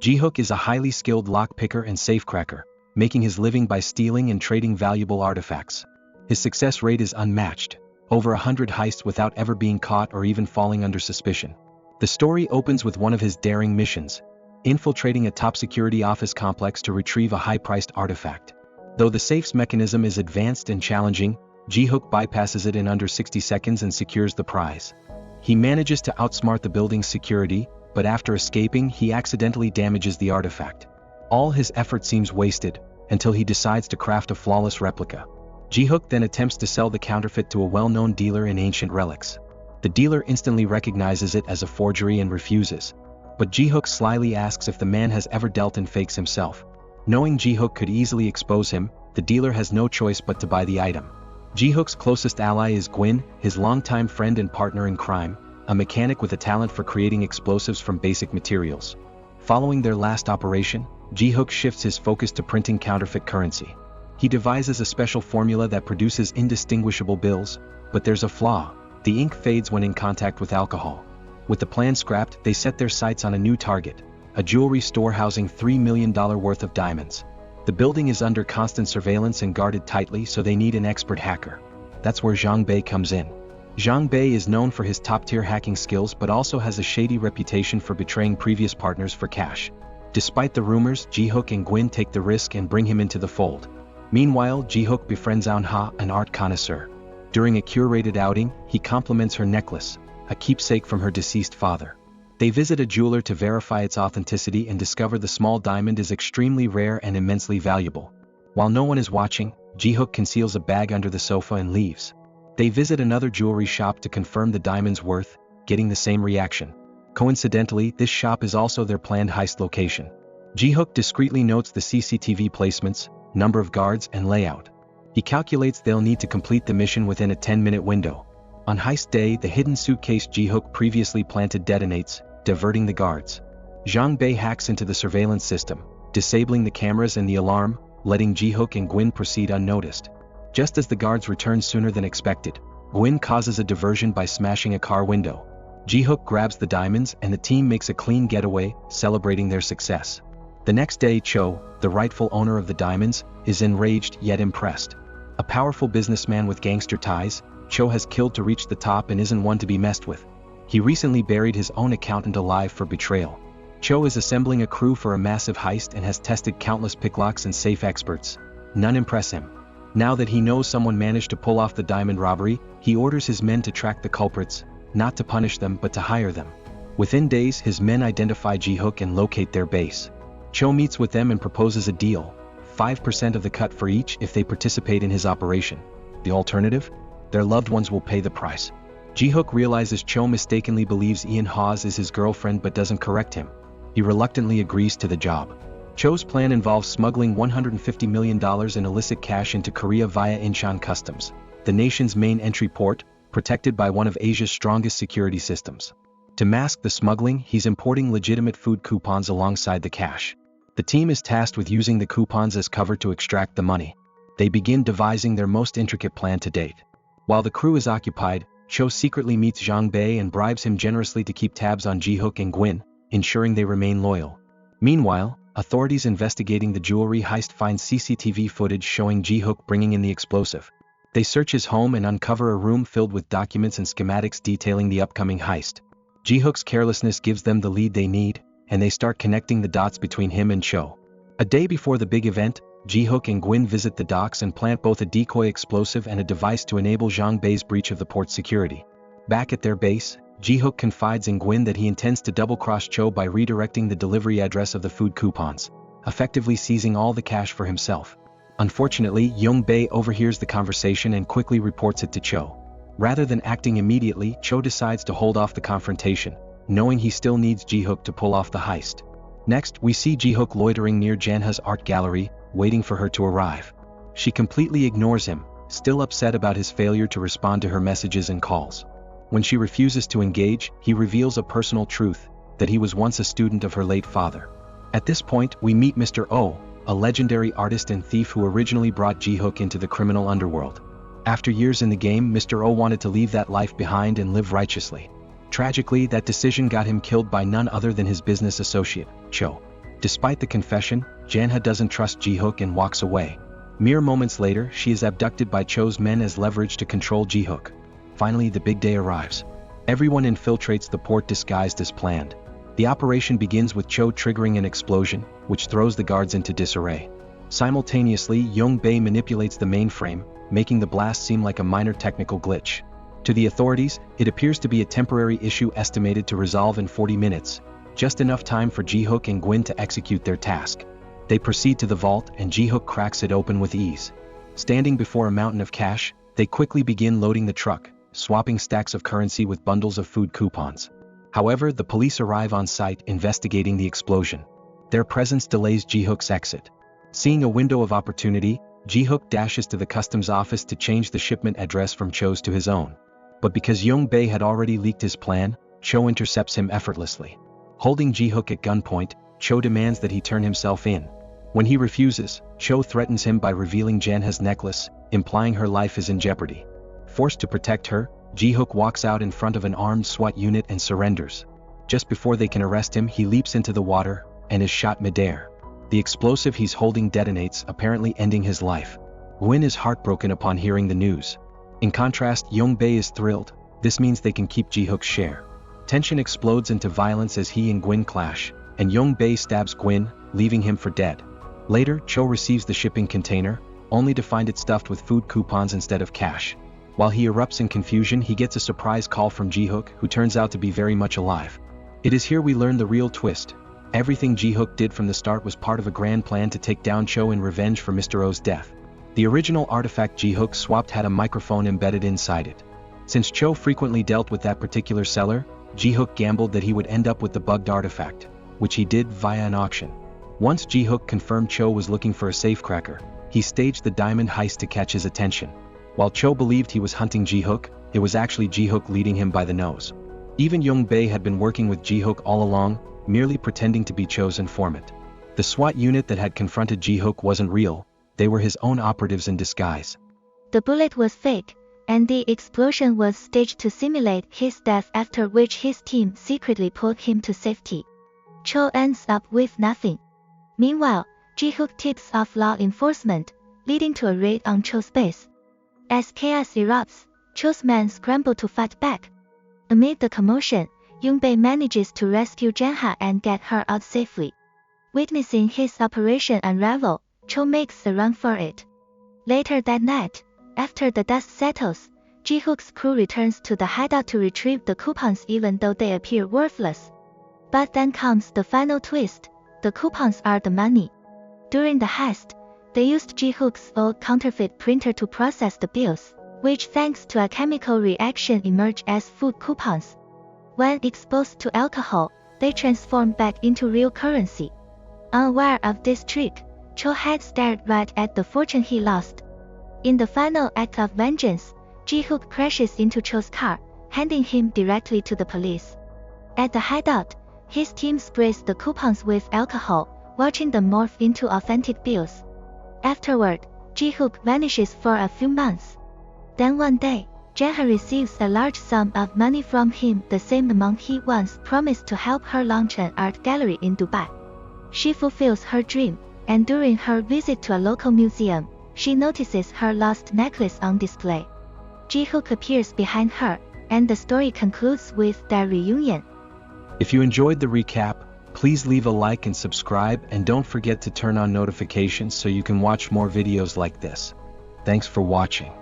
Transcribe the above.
Ji-hook is a highly skilled lockpicker and safecracker, making his living by stealing and trading valuable artifacts. His success rate is unmatched, over 100 heists without ever being caught or even falling under suspicion. The story opens with one of his daring missions, infiltrating a top-security office complex to retrieve a high-priced artifact. Though the safe's mechanism is advanced and challenging, Ji-hook bypasses it in under 60 seconds and secures the prize. He manages to outsmart the building's security, but after escaping he accidentally damages the artifact. All his effort seems wasted, until he decides to craft a flawless replica. Ji-hook then attempts to sell the counterfeit to a well-known dealer in ancient relics. The dealer instantly recognizes it as a forgery and refuses. But Ji-hook slyly asks if the man has ever dealt in fakes himself. Knowing Ji-hook could easily expose him, the dealer has no choice but to buy the item. Ji-hook's closest ally is Gwyn, his longtime friend and partner in crime, a mechanic with a talent for creating explosives from basic materials. Following their last operation, Ji-hook shifts his focus to printing counterfeit currency. He devises a special formula that produces indistinguishable bills, but there's a flaw: the ink fades when in contact with alcohol. With the plan scrapped, they set their sights on a new target, a jewelry store housing $3 million worth of diamonds. The building is under constant surveillance and guarded tightly, so they need an expert hacker. That's where Zhang Bei comes in. Zhang Bei is known for his top-tier hacking skills but also has a shady reputation for betraying previous partners for cash. Despite the rumors, Ji-hook and Gwyn take the risk and bring him into the fold. Meanwhile, Ji-hook befriends Eun-ha, an art connoisseur. During a curated outing, he compliments her necklace, a keepsake from her deceased father. They visit a jeweler to verify its authenticity and discover the small diamond is extremely rare and immensely valuable. While no one is watching, Ji-hook conceals a bag under the sofa and leaves. They visit another jewelry shop to confirm the diamond's worth, getting the same reaction. Coincidentally, this shop is also their planned heist location. Ji-hook discreetly notes the CCTV placements, number of guards, and layout. He calculates they'll need to complete the mission within a 10-minute window. On heist day, the hidden suitcase Ji-hook previously planted detonates, diverting the guards. Zhang Bei hacks into the surveillance system, disabling the cameras and the alarm, letting Ji-hook and Gwyn proceed unnoticed. Just as the guards return sooner than expected, Gwyn causes a diversion by smashing a car window. Ji-hook grabs the diamonds and the team makes a clean getaway, celebrating their success. The next day, Cho, the rightful owner of the diamonds, is enraged yet impressed. A powerful businessman with gangster ties, Cho has killed to reach the top and isn't one to be messed with. He recently buried his own accountant alive for betrayal. Cho is assembling a crew for a massive heist and has tested countless picklocks and safe experts. None impress him. Now that he knows someone managed to pull off the diamond robbery, he orders his men to track the culprits, not to punish them but to hire them. Within days, his men identify Ji-hook and locate their base. Cho meets with them and proposes a deal: 5% of the cut for each if they participate in his operation. The alternative? Their loved ones will pay the price. Ji-hook realizes Cho mistakenly believes Eun-ha is his girlfriend but doesn't correct him. He reluctantly agrees to the job. Cho's plan involves smuggling $150 million in illicit cash into Korea via Incheon Customs, the nation's main entry port, protected by one of Asia's strongest security systems. To mask the smuggling, he's importing legitimate food coupons alongside the cash. The team is tasked with using the coupons as cover to extract the money. They begin devising their most intricate plan to date. While the crew is occupied, Cho secretly meets Zhang Bei and bribes him generously to keep tabs on Ji-hook and Gwyn, ensuring they remain loyal. Meanwhile, authorities investigating the jewelry heist find CCTV footage showing Ji-hook bringing in the explosive. They search his home and uncover a room filled with documents and schematics detailing the upcoming heist. Ji-hook's carelessness gives them the lead they need, and they start connecting the dots between him and Cho. A day before the big event, Ji-hook and Gwyn visit the docks and plant both a decoy explosive and a device to enable Zhang Bei's breach of the port's security. Back at their base, Ji-hook confides in Gwyn that he intends to double-cross Cho by redirecting the delivery address of the food coupons, effectively seizing all the cash for himself. Unfortunately, Zhang Bei overhears the conversation and quickly reports it to Cho. Rather than acting immediately, Cho decides to hold off the confrontation, knowing he still needs Ji-hook to pull off the heist. Next, we see Ji-hook loitering near Janha's art gallery, waiting for her to arrive. She completely ignores him, still upset about his failure to respond to her messages and calls. When she refuses to engage, he reveals a personal truth, that he was once a student of her late father. At this point, we meet Mr. O, a legendary artist and thief who originally brought Ji-hook into the criminal underworld. After years in the game, Mr. O wanted to leave that life behind and live righteously. Tragically, that decision got him killed by none other than his business associate, Cho. Despite the confession, Janha doesn't trust Ji-hook and walks away. Mere moments later, she is abducted by Cho's men as leverage to control Ji-hook. Finally, the big day arrives. Everyone infiltrates the port disguised as planned. The operation begins with Cho triggering an explosion, which throws the guards into disarray. Simultaneously, Yong-bae manipulates the mainframe, making the blast seem like a minor technical glitch. To the authorities, it appears to be a temporary issue estimated to resolve in 40 minutes, just enough time for Ji-hook and Gwyn to execute their task. They proceed to the vault and Ji-hook cracks it open with ease. Standing before a mountain of cash, they quickly begin loading the truck, swapping stacks of currency with bundles of food coupons. However, the police arrive on site investigating the explosion. Their presence delays Ji-hook's exit. Seeing a window of opportunity, Ji-hook dashes to the customs office to change the shipment address from Cho's to his own. But because Yong-bae had already leaked his plan, Cho intercepts him effortlessly. Holding Ji-hook at gunpoint, Cho demands that he turn himself in. When he refuses, Cho threatens him by revealing Janha's necklace, implying her life is in jeopardy. Forced to protect her, Ji-hook walks out in front of an armed SWAT unit and surrenders. Just before they can arrest him, he leaps into the water and is shot midair. The explosive he's holding detonates, apparently ending his life. Gwyn is heartbroken upon hearing the news. In contrast, Yong-bae is thrilled. This means they can keep Ji-hook's share. Tension explodes into violence as he and Gwyn clash, and Yong-bae stabs Gwyn, leaving him for dead. Later, Cho receives the shipping container, only to find it stuffed with food coupons instead of cash. While he erupts in confusion, he gets a surprise call from Ji-hook, who turns out to be very much alive. It is here we learn the real twist. Everything Ji-hook did from the start was part of a grand plan to take down Cho in revenge for Mr. O's death. The original artifact Ji-hook swapped had a microphone embedded inside it. Since Cho frequently dealt with that particular seller, Ji-hook gambled that he would end up with the bugged artifact, which he did via an auction. Once Ji-hook confirmed Cho was looking for a safecracker, he staged the diamond heist to catch his attention. While Cho believed he was hunting Ji-hook, it was actually Ji-hook leading him by the nose. Even Yong-bae had been working with Ji-hook all along, merely pretending to be Cho's informant. The SWAT unit that had confronted Ji-hook wasn't real, they were his own operatives in disguise. The bullet was fake, and the explosion was staged to simulate his death, after which his team secretly pulled him to safety. Cho ends up with nothing. Meanwhile, Ji-hook tips off law enforcement, leading to a raid on Cho's base. As chaos erupts, Cho's men scramble to fight back. Amid the commotion, Yong-bae manages to rescue Janha and get her out safely. Witnessing his operation unravel, Cho makes a run for it. Later that night, after the dust settles, Ji-hook's crew returns to the hideout to retrieve the coupons even though they appear worthless. But then comes the final twist, the coupons are the money. During the heist, they used Ji-hook's old counterfeit printer to process the bills, which thanks to a chemical reaction emerge as food coupons. When exposed to alcohol, they transform back into real currency. Unaware of this trick, Cho had stared right at the fortune he lost. In the final act of vengeance, Ji-hook crashes into Cho's car, handing him directly to the police. At the hideout, his team sprays the coupons with alcohol, watching them morph into authentic bills. Afterward, Ji-hook vanishes for a few months. Then one day, Janha receives a large sum of money from him, the same amount he once promised to help her launch an art gallery in Dubai. She fulfills her dream, and during her visit to a local museum, she notices her lost necklace on display. Ji-hook appears behind her, and the story concludes with their reunion. If you enjoyed the recap, please leave a like and subscribe, and don't forget to turn on notifications so you can watch more videos like this. Thanks for watching.